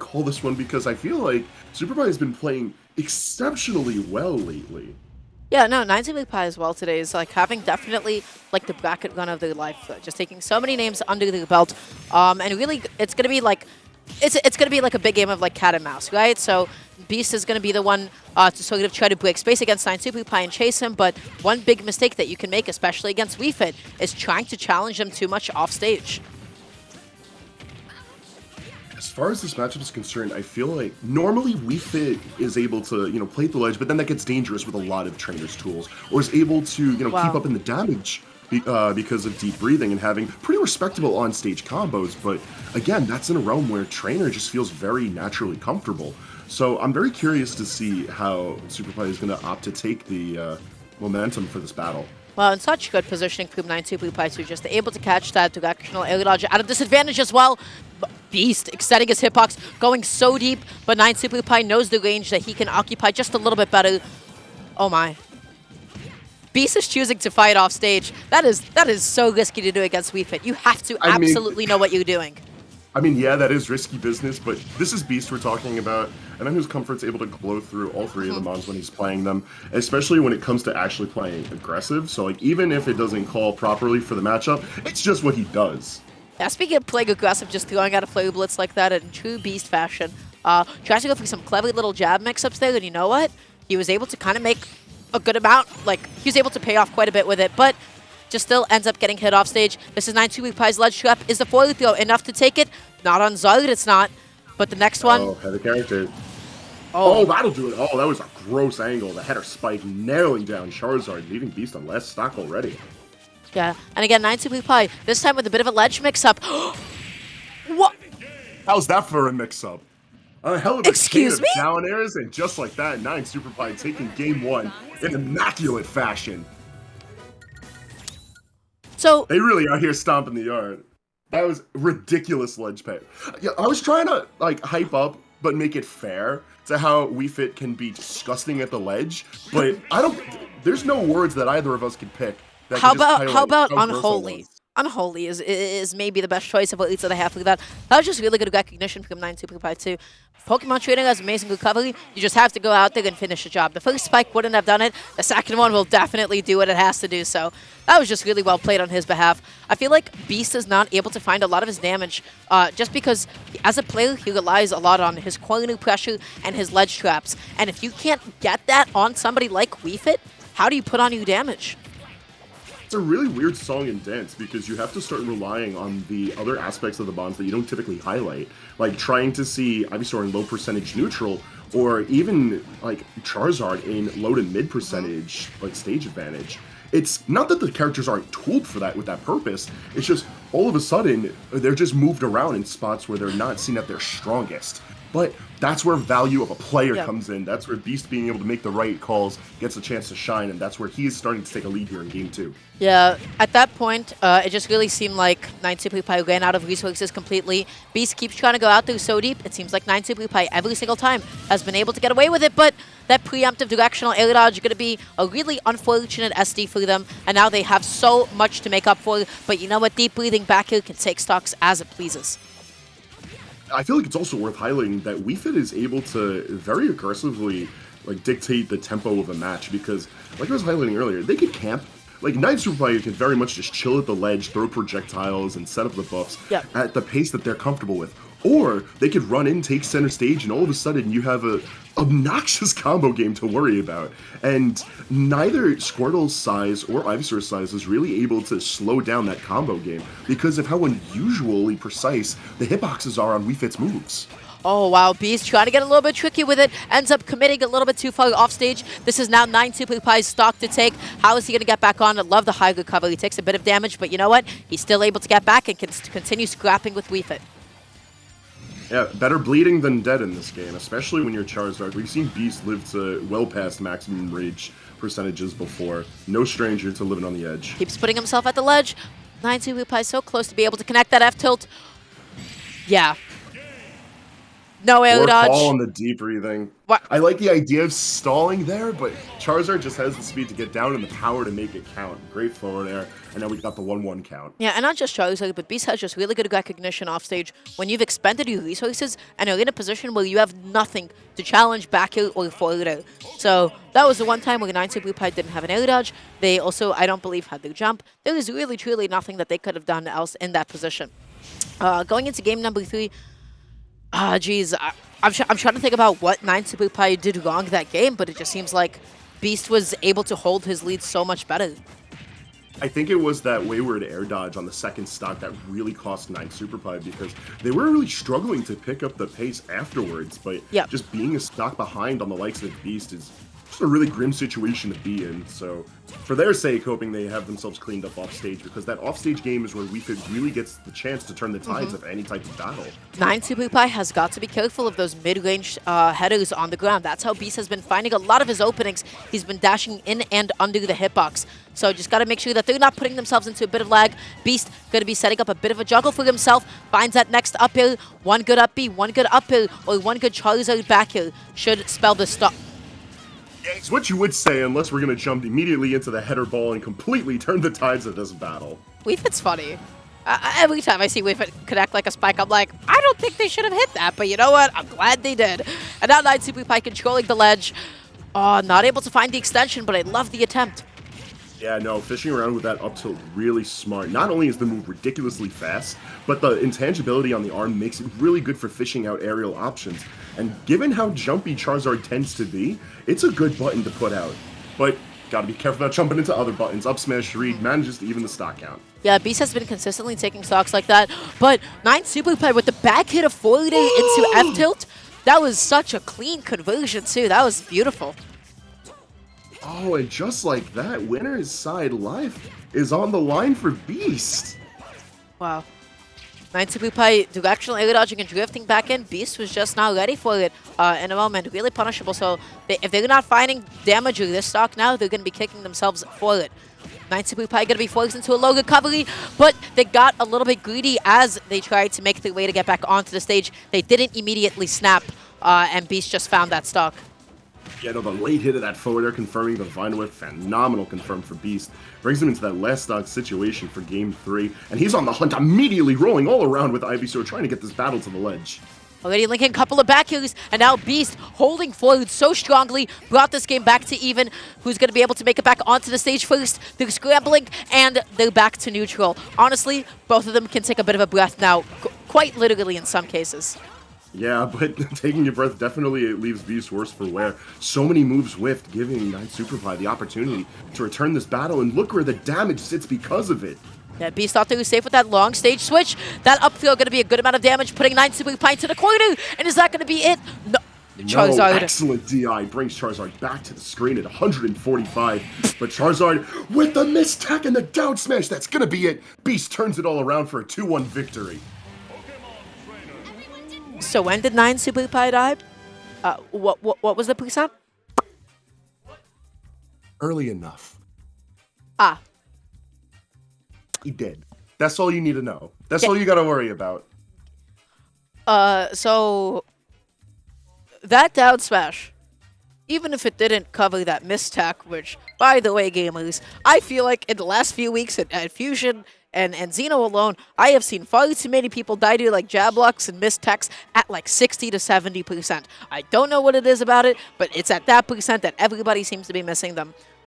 call this one because I feel like SuperPIE has been playing exceptionally well lately. Yeah, no, 9SuperPIE as well today is like having definitely like the bracket run of their life. Just taking so many names under their belt, and really it's gonna be like it's gonna be like a big game of like cat and mouse, right? So Beast is gonna be the one to sort of try to break space against 9SuperPIE and chase him. But one big mistake that you can make, especially against Wii Fit, is trying to challenge him too much off stage. As far as this matchup is concerned, I feel like normally Wii Fit is able to, play at the ledge, but then that gets dangerous with a lot of trainers' tools, or is able to, keep up in the damage because of deep breathing and having pretty respectable on-stage combos. But again, that's in a realm where trainer just feels very naturally comfortable. So I'm very curious to see how SuperPIE is going to opt to take the momentum for this battle. Well, in such good positioning from 9SuperPIE too, just able to catch that directional air dodge at a disadvantage as well. Beast extending his hitbox, going so deep, but 9SuperPIE knows the range that he can occupy just a little bit better. Oh my. Beast is choosing to fight off stage. That is so risky to do against Wii Fit. You have to absolutely know what you're doing. I mean, yeah, that is risky business, but this is Beast we're talking about, and then whose comfort's able to glow through all three of the mons when he's playing them, especially when it comes to actually playing aggressive. So, like, even if it doesn't call properly for the matchup, it's just what he does. Yeah, speaking of playing aggressive, just throwing out a flare blitz like that in true Beast fashion, tries to go through some clever little jab mix-ups there, and you know what? He was able to kind of make a good amount, like, he was able to pay off quite a bit with it, but just still ends up getting hit off stage. This is 9SuperPIE's ledge trap. Is the foil throw enough to take it? Not on Zard, it's not. But the next one... Oh, header character. Oh, that'll do it. Oh, that was a gross angle. The header spike narrowing down Charizard, leaving Beast on less stock already. Yeah, and again, 9SuperPIE, this time with a bit of a ledge mix-up. What? How's that for a mix-up? A hell of a chain of down airs, and just like that, 9SuperPIE taking game one in immaculate fashion. So they really are here stomping the yard. That was ridiculous ledge pay. Yeah, I was trying to like hype up but make it fair to how Wii Fit can be disgusting at the ledge, but there's no words that either of us could pick. How about unholy? Unholy is maybe the best choice of at least that I have for that. That was just really good recognition from 9SuperPIE too. Pokemon Trainer has amazing recovery. You just have to go out there and finish the job. The first spike wouldn't have done it. The second one will definitely do what it has to do. So that was just really well played on his behalf. I feel like Beast is not able to find a lot of his damage just because as a player, he relies a lot on his corner pressure and his ledge traps. And if you can't get that on somebody like Wii Fit, how do you put on your damage? It's a really weird song and dance because you have to start relying on the other aspects of the bonds that you don't typically highlight, like trying to see Ivysaur in low percentage neutral, or even like Charizard in low to mid percentage like stage advantage. It's not that the characters aren't tooled for that with that purpose, it's just all of a sudden they're just moved around in spots where they're not seen at their strongest. But that's where value of a player comes in. That's where Beast being able to make the right calls gets a chance to shine, and that's where he is starting to take a lead here in Game 2. Yeah, at that point, it just really seemed like 9SuperPIE ran out of resources completely. Beast keeps trying to go out there so deep. It seems like 9SuperPIE every single time has been able to get away with it, but that preemptive directional air dodge is going to be a really unfortunate SD for them, and now they have so much to make up for. But you know what? Deep breathing back here can take stocks as it pleases. I feel like it's also worth highlighting that Wii Fit is able to very aggressively like dictate the tempo of a match because, like I was highlighting earlier, they could camp. Like 9SuperPIE could very much just chill at the ledge, throw projectiles, and set up the buffs at the pace that they're comfortable with. Or they could run in, take center stage, and all of a sudden you have a obnoxious combo game to worry about. And neither Squirtle's size or Ivysaur's size is really able to slow down that combo game because of how unusually precise the hitboxes are on Wii Fit's moves. Oh, wow. Beast trying to get a little bit tricky with it. Ends up committing a little bit too far off stage. This is now 9SuperPIE's stock to take. How is he going to get back on? I love the high recovery. He takes a bit of damage, but you know what? He's still able to get back and can continue scrapping with Wii Fit. Yeah, better bleeding than dead in this game, especially when you're Charizard. We've seen Beast live to well past maximum rage percentages before. No stranger to living on the edge. Keeps putting himself at the ledge. 9SuperPIE so close to be able to connect that F-tilt. Yeah. No air Or dodge. call on the deep breathing. What? I like the idea of stalling there, but Charizard just has the speed to get down and the power to make it count. Great forward air, and now we got the 1-1 count. Yeah, and not just Charizard, but Beast has just really good recognition off stage when you've expended your resources and are in a position where you have nothing to challenge back air or forward air. So that was the one time where 9SuperPIE didn't have an air dodge. They also, I don't believe, had their jump. There is really, truly nothing that they could have done else in that position. Going into game number 3, geez, I'm trying to think about what 9SuperPIE did wrong that game, but it just seems like Beast was able to hold his lead so much better. I think it was that wayward air dodge on the second stock that really cost 9SuperPIE because they were really struggling to pick up the pace afterwards, but just being a stock behind on the likes of Beast is just a really grim situation to be in. So for their sake, hoping they have themselves cleaned up off stage, because that off stage game is where WeFit really gets the chance to turn the tides of any type of battle. 9SuperPIE has got to be careful of those mid-range headers on the ground. That's how Beast has been finding a lot of his openings. He's been dashing in and under the hitbox. So just got to make sure that they're not putting themselves into a bit of lag. Beast going to be setting up a bit of a juggle for himself. Finds that next up hill. One good up B, one good up hill, or one good Charizard back hill should spell the stop. It's what you would say unless we're going to jump immediately into the header ball and completely turn the tides of this battle. WeFit's funny. Every time I see WeFit connect like a spike, I'm like, I don't think they should have hit that, but you know what? I'm glad they did. And now 9SuperPIE controlling the ledge. Not able to find the extension, but I love the attempt. Yeah, no, fishing around with that up tilt really smart. Not only is the move ridiculously fast, but the intangibility on the arm makes it really good for fishing out aerial options. And given how jumpy Charizard tends to be, it's a good button to put out. But gotta be careful about jumping into other buttons. Up smash read manages to even the stock count. Yeah, Beast has been consistently taking stocks like that, but 9SuperPIE with the back hit of forward air into F tilt, that was such a clean conversion too. That was beautiful. Oh, and just like that, winner's side life is on the line for Beast. Wow. 9SuperPIE directional air dodging and drifting back in. Beast was just not ready for it in a moment. Really punishable. So if they're not finding damage with this stock now, they're going to be kicking themselves for it. 9SuperPIE going to be forced into a low recovery, but they got a little bit greedy as they tried to make their way to get back onto the stage. They didn't immediately snap, and Beast just found that stock. Yeah, no, the late hit of that forward air confirming the Vine Whip, phenomenal confirm for Beast. Brings him into that last stock situation for Game 3, and he's on the hunt immediately, rolling all around with Ivysaur, trying to get this battle to the ledge. Already linking a couple of back heels, and now Beast holding forward so strongly, brought this game back to even. Who's going to be able to make it back onto the stage first? They're scrambling, and they're back to neutral. Honestly, both of them can take a bit of a breath now, quite literally in some cases. Yeah, but taking your breath definitely leaves Beast worse for wear. So many moves whiffed, giving 9SuperPIE the opportunity to return this battle, and look where the damage sits because of it. Yeah, Beast thought they were safe with that long stage switch. That up throw going to be a good amount of damage, putting 9SuperPIE to the corner, and is that going to be it? No. Charizard. Excellent DI brings Charizard back to the screen at 145, but Charizard with the mistech and the down smash, that's going to be it. Beast turns it all around for a 2-1 victory. So when did 9SuperPIE die? What was the percent? Early enough. Ah. He did. That's all you need to know. That's all you got to worry about. So that down smash, even if it didn't cover that mistack, which, by the way, gamers, I feel like in the last few weeks at Fusion and Xeno alone, I have seen far too many people die to like jab blocks and mistacks at like 60 to 70%. I don't know what it is about it, but it's at that percent that everybody seems to be missing them.